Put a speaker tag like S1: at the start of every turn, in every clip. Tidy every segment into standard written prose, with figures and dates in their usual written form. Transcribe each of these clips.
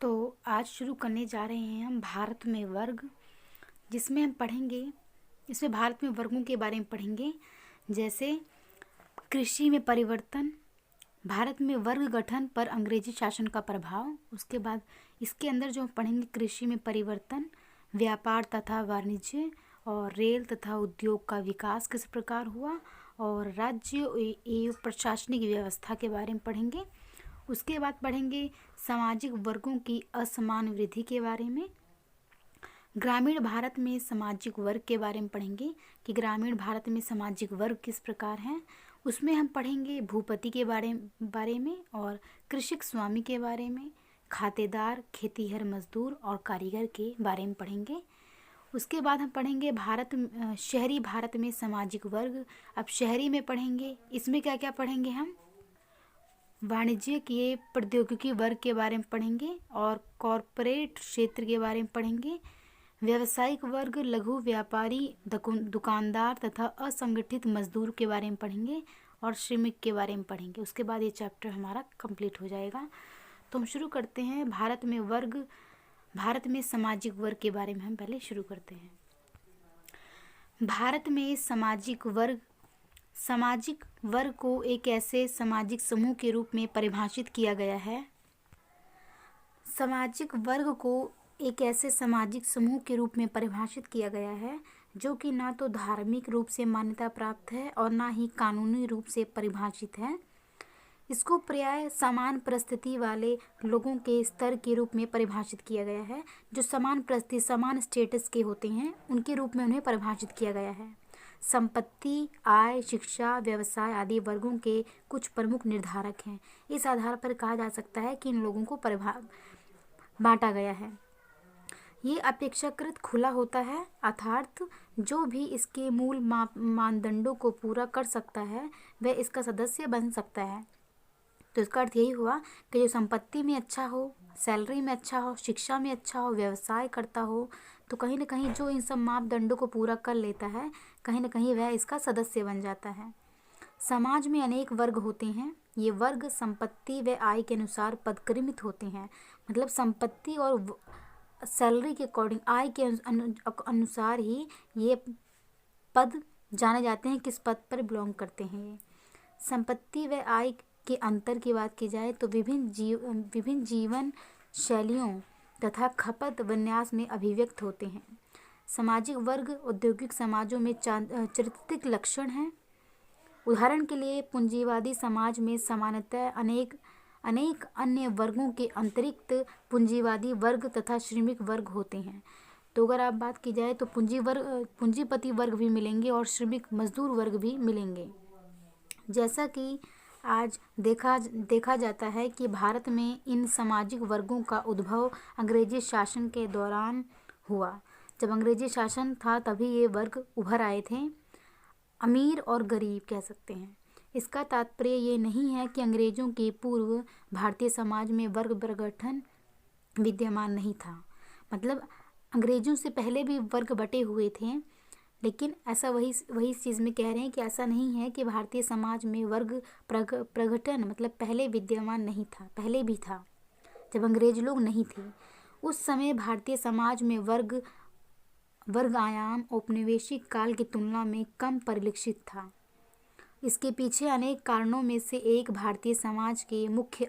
S1: तो आज शुरू करने जा रहे हैं हम भारत में वर्ग, जिसमें हम पढ़ेंगे, इसमें भारत में वर्गों के बारे में पढ़ेंगे। जैसे कृषि में परिवर्तन, भारत में वर्ग गठन पर अंग्रेजी शासन का प्रभाव। उसके बाद इसके अंदर जो हम पढ़ेंगे कृषि में परिवर्तन, व्यापार तथा वाणिज्य और रेल तथा उद्योग का विकास किस प्रकार हुआ, और राज्य एवं प्रशासनिक व्यवस्था के बारे में पढ़ेंगे। उसके बाद पढ़ेंगे सामाजिक वर्गों की असमान वृद्धि के बारे में। ग्रामीण भारत में सामाजिक वर्ग के बारे में पढ़ेंगे कि ग्रामीण भारत में सामाजिक वर्ग किस प्रकार हैं। उसमें हम पढ़ेंगे भूपति के बारे में और कृषक स्वामी के बारे में, खातेदार, खेतीहर मजदूर और कारीगर के बारे में पढ़ेंगे। उसके बाद हम पढ़ेंगे शहरी भारत में सामाजिक वर्ग। अब शहरी में पढ़ेंगे, इसमें क्या क्या पढ़ेंगे हम, वाणिज्य के प्रौद्योगिकी वर्ग के बारे में पढ़ेंगे और कॉरपोरेट क्षेत्र के बारे में पढ़ेंगे। व्यावसायिक वर्ग, लघु व्यापारी, दुकानदार तथा असंगठित मजदूर के बारे में पढ़ेंगे और श्रमिक के बारे में पढ़ेंगे। उसके बाद ये चैप्टर हमारा कंप्लीट हो जाएगा। तो हम शुरू करते हैं भारत में सामाजिक वर्ग के बारे में हम पहले शुरू करते हैं। भारत में सामाजिक वर्ग को एक ऐसे सामाजिक समूह के रूप में परिभाषित किया गया है। सामाजिक वर्ग को एक ऐसे सामाजिक समूह के रूप में परिभाषित किया गया है जो कि ना तो धार्मिक रूप से मान्यता प्राप्त है और ना ही कानूनी रूप से परिभाषित है। इसको प्राय समान परिस्थिति वाले लोगों के स्तर के रूप में परिभाषित किया गया है। जो समान परिस्थिति, समान स्टेटस के होते हैं, उनके रूप में उन्हें परिभाषित किया गया है। संपत्ति, आय, शिक्षा, व्यवसाय आदि वर्गों के कुछ प्रमुख निर्धारक हैं। इस आधार पर कहा जा सकता है कि इन लोगों को बांटा गया है। ये अपेक्षाकृत खुला होता है, अर्थात जो भी इसके मूल मानदंडों को पूरा कर सकता है वह इसका सदस्य बन सकता है। तो इसका अर्थ यही हुआ कि जो संपत्ति में अच्छा हो, सैलरी में अच्छा हो, शिक्षा में अच्छा हो, व्यवसाय करता हो, तो कहीं ना कहीं जो इन सब मापदंडों को पूरा कर लेता है, कहीं ना कहीं वह इसका सदस्य बन जाता है। समाज में अनेक वर्ग होते हैं। ये वर्ग संपत्ति व आय के अनुसार पदक्रमित होते हैं। मतलब संपत्ति और सैलरी के अकॉर्डिंग, आय के अनुसार ही ये पद जाने जाते हैं, किस पद पर बिलोंग करते हैं ये। संपत्ति व आय के अंतर की बात की जाए तो विभिन्न जीवन शैलियों तथा खपत विन्यास में अभिव्यक्त होते हैं। सामाजिक वर्ग औद्योगिक समाजों में चारित्रिक लक्षण हैं। उदाहरण के लिए पूंजीवादी समाज में सामान्यतः अनेक अन्य वर्गों के अतिरिक्त पूंजीवादी वर्ग तथा श्रमिक वर्ग होते हैं। तो अगर आप बात की जाए तो पूंजीपति वर्ग भी मिलेंगे और श्रमिक मजदूर वर्ग भी मिलेंगे। जैसा कि आज देखा जाता है कि भारत में इन सामाजिक वर्गों का उद्भव अंग्रेजी शासन के दौरान हुआ। जब अंग्रेजी शासन था तभी ये वर्ग उभर आए थे। अमीर और गरीब कह सकते हैं। इसका तात्पर्य ये नहीं है कि अंग्रेजों के पूर्व भारतीय समाज में वर्ग प्रगठन विद्यमान नहीं था। मतलब अंग्रेजों से पहले भी वर्ग बटे हुए थे, लेकिन ऐसा वही चीज़ में कह रहे हैं कि ऐसा नहीं है कि भारतीय समाज में वर्ग प्रगठन मतलब पहले विद्यमान नहीं था, पहले भी था जब अंग्रेज लोग नहीं थे। उस समय भारतीय समाज में वर्ग आयाम औपनिवेशिक काल की तुलना में कम परिलक्षित था। इसके पीछे अनेक कारणों में से एक भारतीय समाज के मुख्य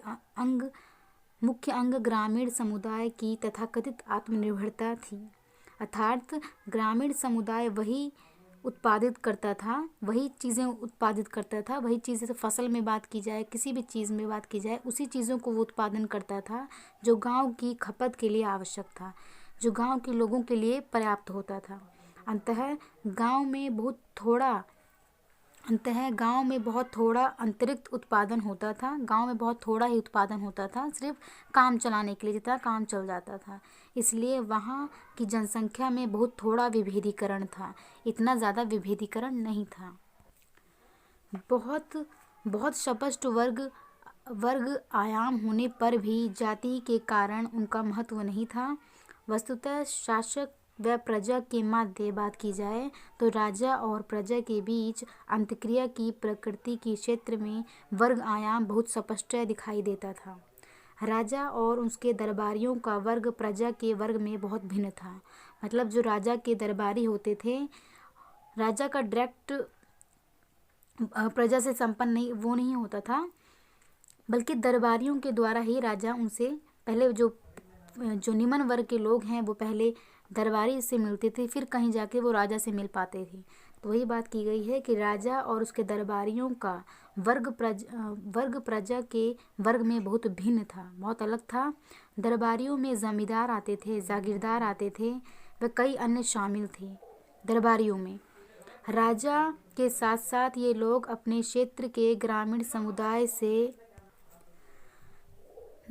S1: अंग ग्रामीण समुदाय की तथाकथित आत्मनिर्भरता थी। अर्थात ग्रामीण समुदाय वही उत्पादित करता था, वही चीज़ें फसल में बात की जाए, किसी भी चीज़ में बात की जाए, उसी चीज़ों को वो उत्पादन करता था जो गांव की खपत के लिए आवश्यक था, जो गांव के लोगों के लिए पर्याप्त होता था। अंततः गांव में बहुत थोड़ा अतिरिक्त उत्पादन होता था। गांव में बहुत थोड़ा ही उत्पादन होता था, सिर्फ काम चलाने के लिए, जितना काम चल जाता था। इसलिए वहाँ की जनसंख्या में बहुत थोड़ा विभेदीकरण था, इतना ज़्यादा विभेदीकरण नहीं था। बहुत स्पष्ट वर्ग आयाम होने पर भी जाति के कारण उनका महत्व नहीं था। वस्तुतः शासक व प्रजा के मध्य बात की जाए तो राजा और प्रजा के बीच अंतःक्रिया की प्रकृति के क्षेत्र में वर्ग आयाम बहुत स्पष्ट दिखाई देता था। राजा और उसके दरबारियों का वर्ग प्रजा के वर्ग में बहुत भिन्न था। मतलब जो राजा के दरबारी होते थे, राजा का डायरेक्ट प्रजा से संपन्न नहीं, वो नहीं होता था, बल्कि दरबारियों के द्वारा ही राजा उनसे पहले जो निम्न वर्ग के लोग हैं वो पहले दरबारी से मिलते थे, फिर कहीं जाके वो राजा से मिल पाते थे। तो वही बात की गई है कि राजा और उसके दरबारियों का वर्ग प्रजा के वर्ग में बहुत भिन्न था, बहुत अलग था। दरबारियों में जमींदार आते थे, जागीरदार आते थे, व कई अन्य शामिल थे। दरबारियों में राजा के साथ साथ ये लोग अपने क्षेत्र के ग्रामीण समुदाय से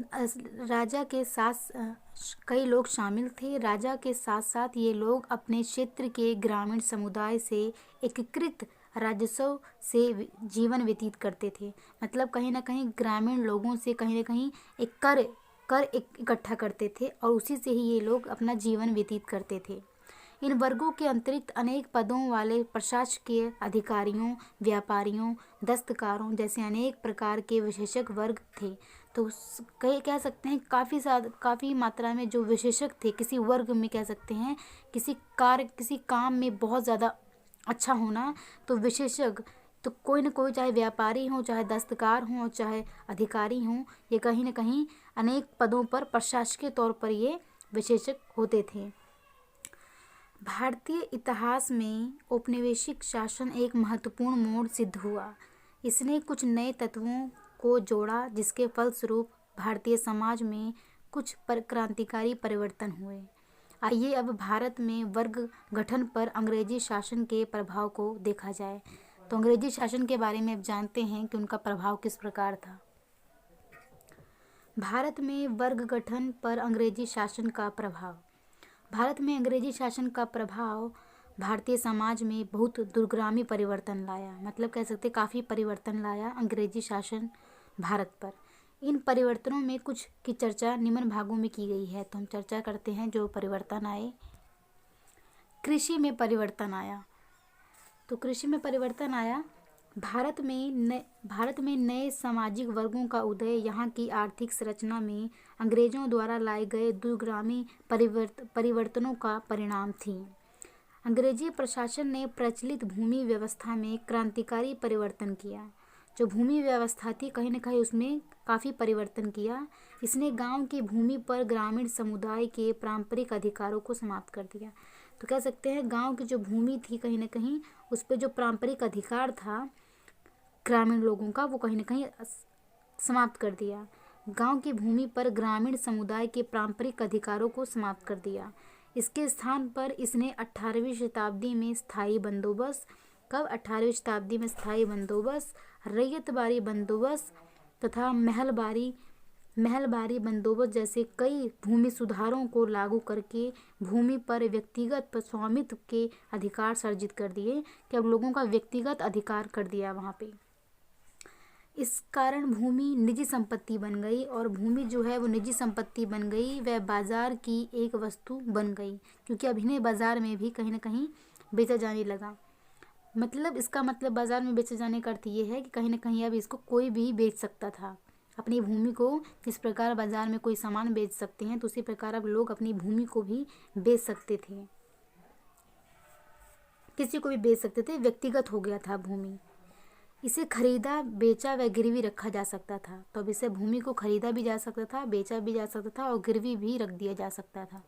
S1: राजा के साथ कई लोग शामिल थे। राजा के साथ साथ ये लोग अपने क्षेत्र के ग्रामीण समुदाय से एकीकृत राजस्व से जीवन व्यतीत करते थे। मतलब कहीं ना कहीं ग्रामीण लोगों से कहीं ना कहीं एक कर इकट्ठा करते थे और उसी से ही ये लोग अपना जीवन व्यतीत करते थे। इन वर्गों के अतिरिक्त अनेक पदों वाले प्रशासकीय अधिकारियों, व्यापारियों, दस्तकारों जैसे अनेक प्रकार के विशेषज्ञ वर्ग थे। तो कह सकते हैं काफ़ी मात्रा में जो विशेषज्ञ थे किसी वर्ग में, कह सकते हैं किसी काम में बहुत ज़्यादा अच्छा होना, तो विशेषज्ञ तो कोई ना कोई, चाहे व्यापारी हो, चाहे दस्तकार हो, चाहे अधिकारी हों, ये कहीं ना कहीं अनेक पदों पर प्रशासकीय तौर पर ये विशेषज्ञ होते थे। भारतीय इतिहास में औपनिवेशिक शासन एक महत्वपूर्ण मोड़ सिद्ध हुआ। इसने कुछ नए तत्वों को जोड़ा जिसके फलस्वरूप भारतीय समाज में कुछ क्रांतिकारी परिवर्तन हुए। आइए अब भारत में वर्ग गठन पर अंग्रेजी शासन के प्रभाव को देखा जाए। तो अंग्रेजी शासन के बारे में अब जानते हैं कि उनका प्रभाव किस प्रकार था। भारत में वर्ग गठन पर अंग्रेजी शासन का प्रभाव। भारत में अंग्रेजी शासन का प्रभाव भारतीय समाज में बहुत दूरगामी परिवर्तन लाया। मतलब कह सकते काफ़ी परिवर्तन लाया अंग्रेजी शासन भारत पर। इन परिवर्तनों में कुछ की चर्चा निम्न भागों में की गई है, तो हम चर्चा करते हैं जो परिवर्तन आए। कृषि में परिवर्तन आया। तो कृषि में परिवर्तन आया। भारत में नए सामाजिक वर्गों का उदय यहाँ की आर्थिक संरचना में अंग्रेजों द्वारा लाए गए दूरगामी परिवर्तनों का परिणाम थी। अंग्रेजी प्रशासन ने प्रचलित भूमि व्यवस्था में क्रांतिकारी परिवर्तन किया। जो भूमि व्यवस्था थी कहीं न कहीं उसमें काफ़ी परिवर्तन किया। इसने गांव की भूमि पर ग्रामीण समुदाय के पारंपरिक अधिकारों को समाप्त कर दिया। तो कह सकते हैं गांव की जो भूमि थी कहीं न कहीं उस पर जो पारंपरिक अधिकार था ग्रामीण लोगों का, वो कहीं न कहीं समाप्त कर दिया। गांव की भूमि पर ग्रामीण समुदाय के पारंपरिक अधिकारों को समाप्त कर दिया। इसके स्थान पर इसने 18वीं शताब्दी में स्थायी बंदोबस्त, 18वीं शताब्दी में स्थायी बंदोबस्त, रैयतबारी बंदोबस्त तथा महलबारी बंदोबस्त जैसे कई भूमि सुधारों को लागू करके भूमि पर व्यक्तिगत स्वामित्व के अधिकार सर्जित कर दिए कि अब लोगों का व्यक्तिगत अधिकार कर दिया वहाँ पे। इस कारण भूमि निजी संपत्ति बन गई और भूमि जो है वो निजी संपत्ति बन गई, वह बाजार की एक वस्तु बन गई, क्योंकि अब इन्हें बाजार में भी कहीं ना कहीं बेचा जाने लगा। मतलब इसका मतलब बाजार में बेचे जाने का अर्थ ये है कि कहीं ना कहीं अब इसको कोई भी बेच सकता था। अपनी भूमि को जिस प्रकार बाजार में कोई सामान बेच सकते हैं, तो उसी प्रकार अब लोग अपनी भूमि को भी बेच सकते थे, किसी को भी बेच सकते थे, व्यक्तिगत हो गया था भूमि। इसे खरीदा, बेचा व गिरवी रखा जा सकता था। तो अब इसे भूमि को खरीदा भी जा सकता था, बेचा भी जा सकता था और गिरवी भी रख दिया जा सकता था।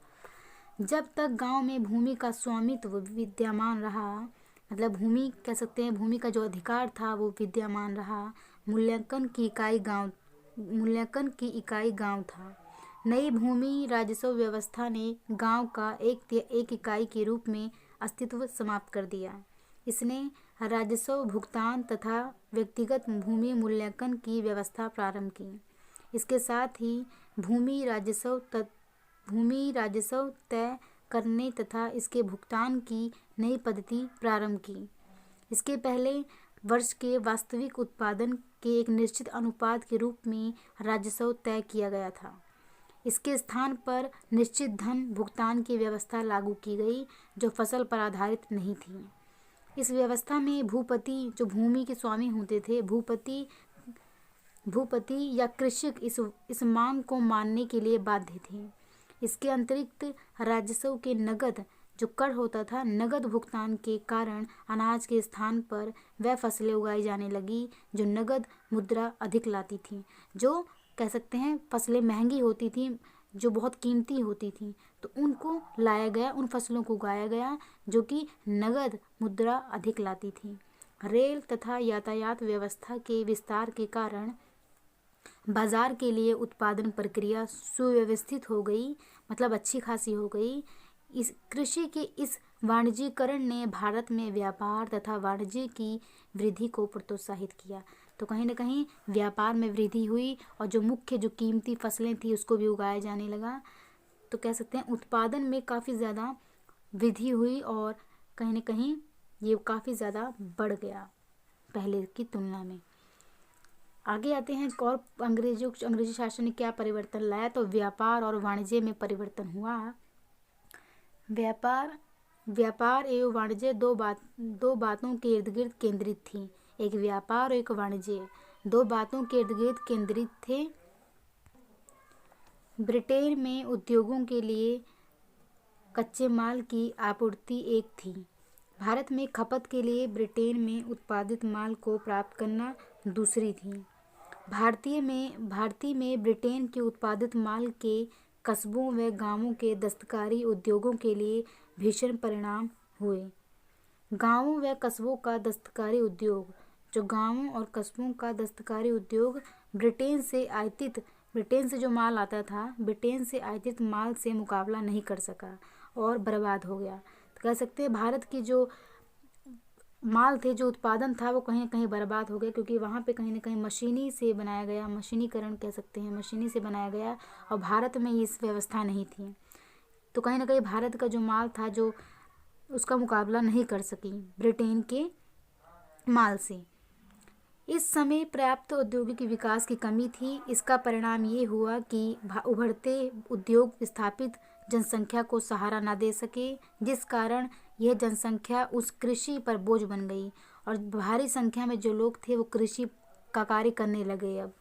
S1: जब तक गांव में भूमि का स्वामित्व विद्यमान रहा, मतलब भूमि कह सकते हैं भूमि का जो अधिकार था वो विद्यमान रहा, मूल्यांकन की इकाई गांव था। नई भूमि राजस्व व्यवस्था ने गांव का एक इकाई के रूप में अस्तित्व समाप्त कर दिया। इसने राजस्व भुगतान तथा व्यक्तिगत भूमि मूल्यांकन की व्यवस्था प्रारंभ की। इसके साथ ही भूमि राजस्व तय करने तथा इसके भुगतान की नई पद्धति प्रारंभ की। इसके पहले वर्ष के वास्तविक उत्पादन के एक निश्चित अनुपात के रूप में राजस्व तय किया गया था। इसके स्थान पर निश्चित धन भुगतान की व्यवस्था लागू की गई जो फसल पर आधारित नहीं थी। इस व्यवस्था में भूपति, जो भूमि के स्वामी होते थे, भूपति भूपति या कृषक इस मांग को मानने के लिए बाध्य थे। इसके अतिरिक्त राजस्व के नगद जो कर होता था, नगद भुगतान के कारण अनाज के स्थान पर वह फसलें उगाई जाने लगी जो नगद मुद्रा अधिक लाती थी। जो कह सकते हैं फसलें महंगी होती थी, जो बहुत कीमती होती थी, तो उनको लाया गया, उन फसलों को उगाया गया जो कि नगद मुद्रा अधिक लाती थी। रेल तथा यातायात व्यवस्था के विस्तार के कारण बाजार के लिए उत्पादन प्रक्रिया सुव्यवस्थित हो गई, मतलब अच्छी खासी हो गई। इस कृषि के इस वाणिज्यीकरण ने भारत में व्यापार तथा वाणिज्य की वृद्धि को प्रोत्साहित किया। तो कहीं ना कहीं व्यापार में वृद्धि हुई और जो मुख्य जो कीमती फसलें थी उसको भी उगाया जाने लगा। तो कह सकते हैं उत्पादन में काफ़ी ज़्यादा वृद्धि हुई और कहीं ना कहीं ये काफ़ी ज़्यादा बढ़ गया पहले की तुलना में। आगे आते हैं और अंग्रेजी शासन ने क्या परिवर्तन लाया। तो व्यापार और वाणिज्य में परिवर्तन हुआ। व्यापार एवं वाणिज्य दो बातों के इर्द गिर्द केंद्रित थी। एक व्यापार और एक वाणिज्य, दो बातों के इर्द गिर्द केंद्रित थे। ब्रिटेन में उद्योगों के लिए कच्चे माल की आपूर्ति एक थी। भारत में खपत के लिए ब्रिटेन में उत्पादित माल को प्राप्त करना दूसरी थी। भारतीय में ब्रिटेन के उत्पादित माल के कस्बों व गांवों के दस्तकारी उद्योगों के लिए भीषण परिणाम हुए। गांवों व कस्बों का दस्तकारी उद्योग, जो गांवों और कस्बों का दस्तकारी उद्योग ब्रिटेन से जो माल आता था, ब्रिटेन से आयातित माल से मुकाबला नहीं कर सका और बर्बाद हो गया। तो कह सकते हैं भारत की जो माल थे, जो उत्पादन था, वो कहीं ना कहीं बर्बाद हो गया, क्योंकि वहाँ पे कहीं ना कहीं मशीनी से बनाया गया, मशीनीकरण कह सकते हैं, मशीनी से बनाया गया और भारत में इस व्यवस्था नहीं थी। तो कहीं ना कहीं भारत का जो माल था जो उसका मुकाबला नहीं कर सकी ब्रिटेन के माल से। इस समय पर्याप्त औद्योगिक विकास की कमी थी। इसका परिणाम ये हुआ कि उभरते उद्योग स्थापित जनसंख्या को सहारा न दे सके, जिस कारण यह जनसंख्या उस कृषि पर बोझ बन गई और भारी संख्या में जो लोग थे वो कृषि का कार्य करने लगे, अब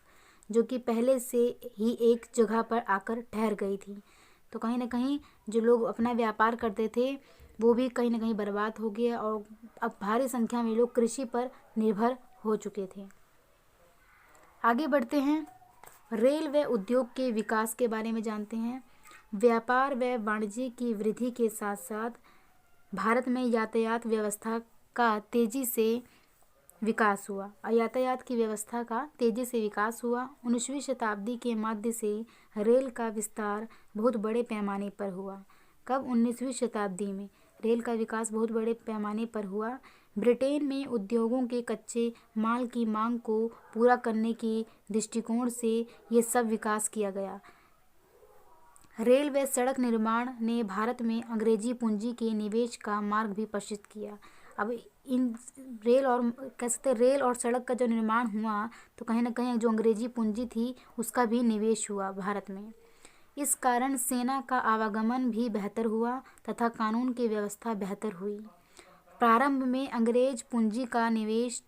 S1: जो कि पहले से ही एक जगह पर आकर ठहर गई थी। तो कहीं ना कहीं जो लोग अपना व्यापार करते थे वो भी कहीं ना कहीं बर्बाद हो गया और अब भारी संख्या में लोग कृषि पर निर्भर हो चुके थे। आगे बढ़ते हैं, रेल व उद्योग के विकास के बारे में जानते हैं। व्यापार व वाणिज्य की वृद्धि के साथ साथ भारत में यातायात व्यवस्था का तेजी से विकास हुआ और यातायात की व्यवस्था का तेजी से विकास हुआ। 19वीं शताब्दी के मध्य से रेल का विस्तार बहुत बड़े पैमाने पर हुआ। कब? 19वीं शताब्दी में रेल का विकास बहुत बड़े पैमाने पर हुआ। ब्रिटेन में उद्योगों के कच्चे माल की मांग को पूरा करने के दृष्टिकोण से ये सब विकास किया गया। रेल व सड़क निर्माण ने भारत में अंग्रेजी पूंजी के निवेश का मार्ग भी प्रशस्त किया। अब इन रेल और सड़क का जो निर्माण हुआ तो कहीं ना कहीं जो अंग्रेजी पूंजी थी उसका भी निवेश हुआ भारत में। इस कारण सेना का आवागमन भी बेहतर हुआ तथा कानून की व्यवस्था बेहतर हुई। प्रारंभ में अंग्रेज पूंजी का निवेश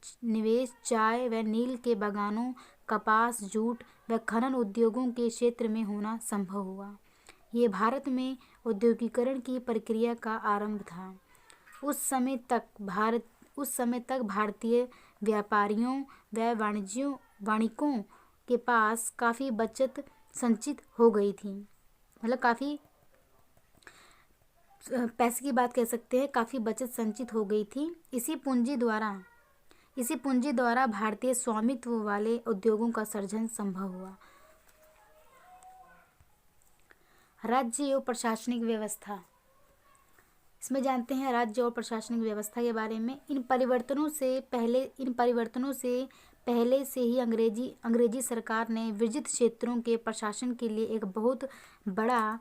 S1: चाय व नील के बागानों, कपास, जूट व खनन उद्योगों के क्षेत्र में होना संभव हुआ। ये भारत में औद्योगिकरण की प्रक्रिया का आरंभ था। उस समय तक भारतीय व्यापारियों व वाणिकों के पास काफ़ी बचत संचित हो गई थी, मतलब काफ़ी पैसे की बात कह सकते हैं, काफ़ी बचत संचित हो गई थी। इसी पूंजी द्वारा भारतीय स्वामित्व वाले उद्योगों का सृजन संभव हुआ। राज्य एवं प्रशासनिक व्यवस्था, इसमें जानते हैं राज्य और प्रशासनिक व्यवस्था के बारे में। इन परिवर्तनों से पहले से ही अंग्रेजी सरकार ने विजित क्षेत्रों के प्रशासन के लिए एक बहुत बड़ा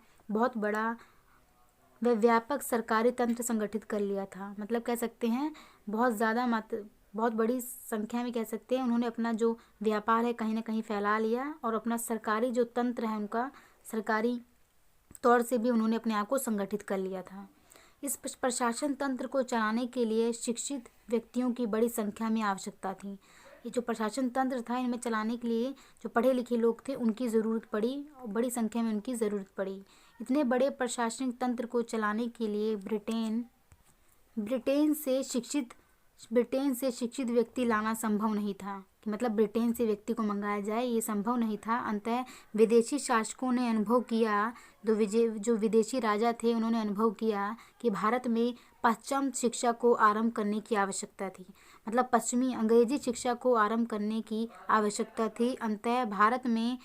S1: व व्यापक सरकारी तंत्र संगठित कर लिया था। मतलब कह सकते हैं बहुत बड़ी संख्या में कह सकते हैं उन्होंने अपना जो व्यापार है कहीं ना कहीं फैला लिया और अपना सरकारी जो तंत्र है उनका सरकारी तौर से भी उन्होंने अपने आप को संगठित कर लिया था। इस प्रशासन तंत्र को चलाने के लिए शिक्षित व्यक्तियों की बड़ी संख्या में आवश्यकता थी। ये जो प्रशासन तंत्र था इनमें चलाने के लिए जो पढ़े लिखे लोग थे उनकी ज़रूरत पड़ी और बड़ी संख्या में उनकी ज़रूरत पड़ी। इतने बड़े प्रशासनिक तंत्र को चलाने के लिए ब्रिटेन से शिक्षित व्यक्ति लाना संभव नहीं था कि मतलब ब्रिटेन से व्यक्ति को मंगाया जाए, ये संभव नहीं था। अंततः विदेशी शासकों ने अनुभव किया, जो विदेशी राजा थे उन्होंने अनुभव किया कि भारत में पाश्चात्य शिक्षा को आरंभ करने की आवश्यकता थी, मतलब पश्चिमी अंग्रेजी शिक्षा को आरंभ करने की आवश्यकता थी। अंततः भारत में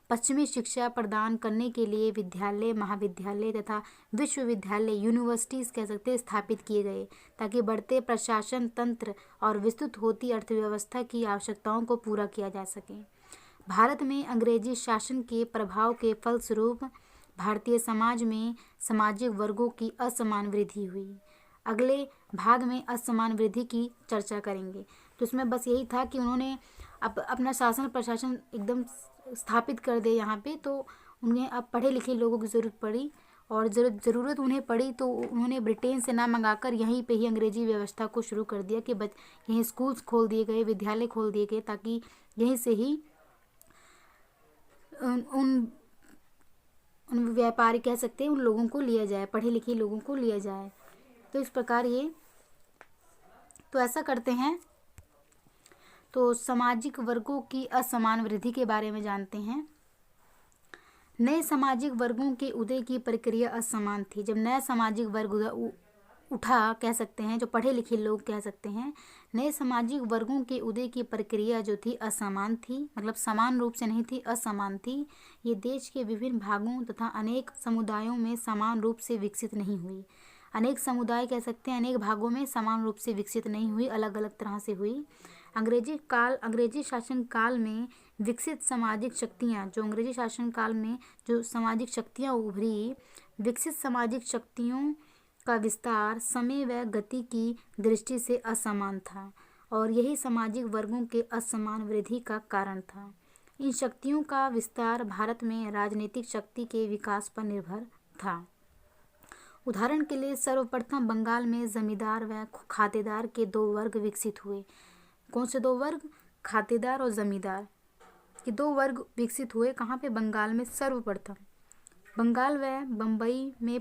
S1: पश्चिमी शिक्षा प्रदान करने के लिए विद्यालय, महाविद्यालय तथा विश्वविद्यालय, यूनिवर्सिटीज़ कह सकते हैं, स्थापित किए गए ताकि बढ़ते प्रशासन तंत्र और विस्तृत होती अर्थव्यवस्था की आवश्यकताओं को पूरा किया जा सके। भारत में अंग्रेजी शासन के प्रभाव के फलस्वरूप भारतीय समाज में सामाजिक वर्गों की असमान वृद्धि हुई। अगले भाग में असमान वृद्धि की चर्चा करेंगे। तो इसमें बस यही था कि उन्होंने अपना शासन प्रशासन एकदम स्थापित कर दे यहाँ पे, तो उन्हें अब पढ़े लिखे लोगों की ज़रूरत पड़ी और ज़रूरत उन्हें पड़ी तो उन्होंने ब्रिटेन से ना मंगाकर यहीं पे ही अंग्रेजी व्यवस्था को शुरू कर दिया कि यहीं स्कूल्स खोल दिए गए, विद्यालय खोल दिए गए ताकि यहीं से ही उन व्यापारी कह सकते हैं उन लोगों को लिया जाए, पढ़े लिखे लोगों को लिया जाए। तो इस प्रकार ये तो ऐसा करते हैं। तो सामाजिक वर्गों की असमान वृद्धि के बारे में जानते हैं। नए सामाजिक वर्गों के उदय की प्रक्रिया असमान थी। जब नया सामाजिक वर्ग उठा कह सकते हैं, जो पढ़े लिखे लोग कह सकते हैं, नए सामाजिक वर्गों के उदय की प्रक्रिया जो थी असमान थी, मतलब समान रूप से नहीं थी, असमान थी। ये देश के विभिन्न भागों तथा अनेक समुदायों में समान रूप से विकसित नहीं हुई। अनेक समुदाय कह सकते हैं अनेक भागों में समान रूप से विकसित नहीं हुई, अलग अलग तरह से हुई। अंग्रेजी शासन काल में विकसित सामाजिक शक्तियाँ, जो अंग्रेजी शासन काल में जो सामाजिक शक्तियाँ उभरी, विकसित सामाजिक शक्तियों का विस्तार समय व गति की दृष्टि से असमान था और यही सामाजिक वर्गों के असमान वृद्धि का कारण था। इन शक्तियों का विस्तार भारत में राजनीतिक शक्ति के विकास पर निर्भर था। उदाहरण के लिए सर्वप्रथम बंगाल में जमींदार व खातेदार के दो वर्ग विकसित हुए। कौन से दो वर्ग? खातेदार और जमींदार के दो वर्ग विकसित हुए। कहाँ पे? बंगाल में सर्वप्रथम। बंगाल व बम्बई में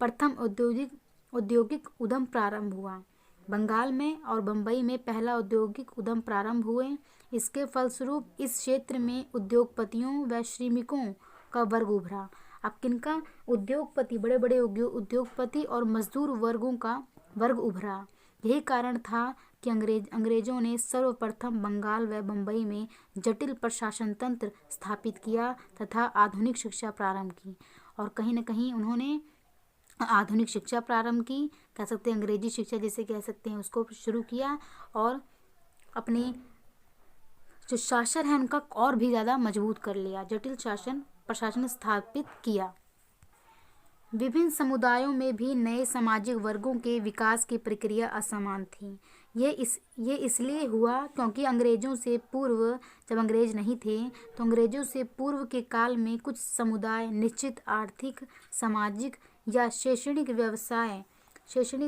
S1: प्रथम औद्योगिक उद्यम प्रारंभ हुआ। बंगाल में और बम्बई में पहला औद्योगिक उद्यम प्रारंभ हुए। इसके फलस्वरूप इस क्षेत्र में उद्योगपतियों व श्रमिकों का वर्ग उभरा। अब किनका? उद्योगपति, बड़े बड़े उद्योगपति और मजदूर वर्गों का वर्ग उभरा। यही कारण था कि अंग्रेजों ने सर्वप्रथम बंगाल व बम्बई में जटिल प्रशासन तंत्र स्थापित किया तथा आधुनिक शिक्षा प्रारंभ की। और कहीं न कहीं उन्होंने आधुनिक शिक्षा प्रारंभ की, कह सकते हैं अंग्रेजी शिक्षा जिसे कह सकते हैं, उसको शुरू किया और अपने जो शासन है उनका और भी ज़्यादा मजबूत कर लिया, जटिल प्रशासन स्थापित किया। विभिन्न समुदायों में भी नए सामाजिक वर्गों के विकास की प्रक्रिया असमान थी। ये इसलिए हुआ क्योंकि अंग्रेजों से पूर्व, जब अंग्रेज नहीं थे तो अंग्रेजों से पूर्व के काल में कुछ समुदाय निश्चित आर्थिक, सामाजिक या शैक्षणिक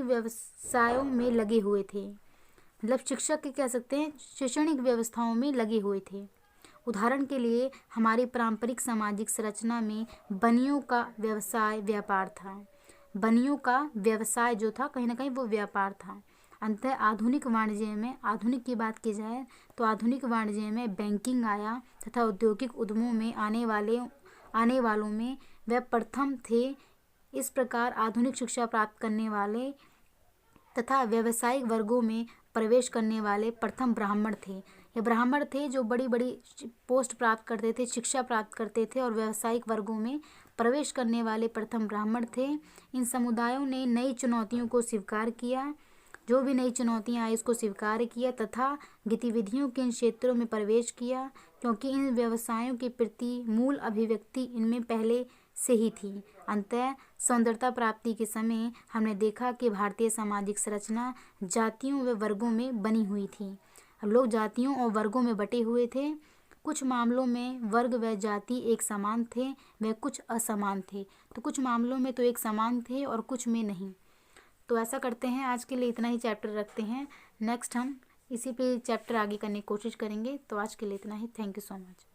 S1: व्यवसायों में लगे हुए थे। मतलब शिक्षा के कह सकते हैं शैक्षणिक व्यवस्थाओं में लगे हुए थे। उदाहरण के लिए हमारी पारंपरिक सामाजिक संरचना में बनियों का व्यवसाय व्यापार था। बनियों का व्यवसाय जो था कहीं ना कहीं वो व्यापार था। अंततः आधुनिक वाणिज्य में, आधुनिक की बात की जाए तो आधुनिक वाणिज्य में बैंकिंग आया तथा औद्योगिक उद्यमों में आने वालों में वह प्रथम थे। इस प्रकार आधुनिक शिक्षा प्राप्त करने वाले तथा व्यावसायिक वर्गों में प्रवेश करने वाले प्रथम ब्राह्मण थे। ये ब्राह्मण थे जो बड़ी बड़ी पोस्ट प्राप्त करते थे, शिक्षा प्राप्त करते थे और व्यावसायिक वर्गों में प्रवेश करने वाले प्रथम ब्राह्मण थे। इन समुदायों ने नई चुनौतियों को स्वीकार किया, जो भी नई चुनौतियाँ आई उसको स्वीकार किया तथा गतिविधियों के इन क्षेत्रों में प्रवेश किया, क्योंकि इन व्यवसायों के प्रति मूल अभिव्यक्ति इनमें पहले से ही थी। अंततः सौंदर्यता प्राप्ति के समय हमने देखा कि भारतीय सामाजिक संरचना जातियों व वर्गों में बनी हुई थी। अब लोग जातियों और वर्गों में बटे हुए थे। कुछ मामलों में वर्ग व जाति एक समान थे, व कुछ असमान थे। तो कुछ मामलों में तो एक समान थे और कुछ में नहीं। तो ऐसा करते हैं, आज के लिए इतना ही चैप्टर रखते हैं। नेक्स्ट हम इसी पे चैप्टर आगे करने की कोशिश करेंगे। तो आज के लिए इतना ही। Thank you so much.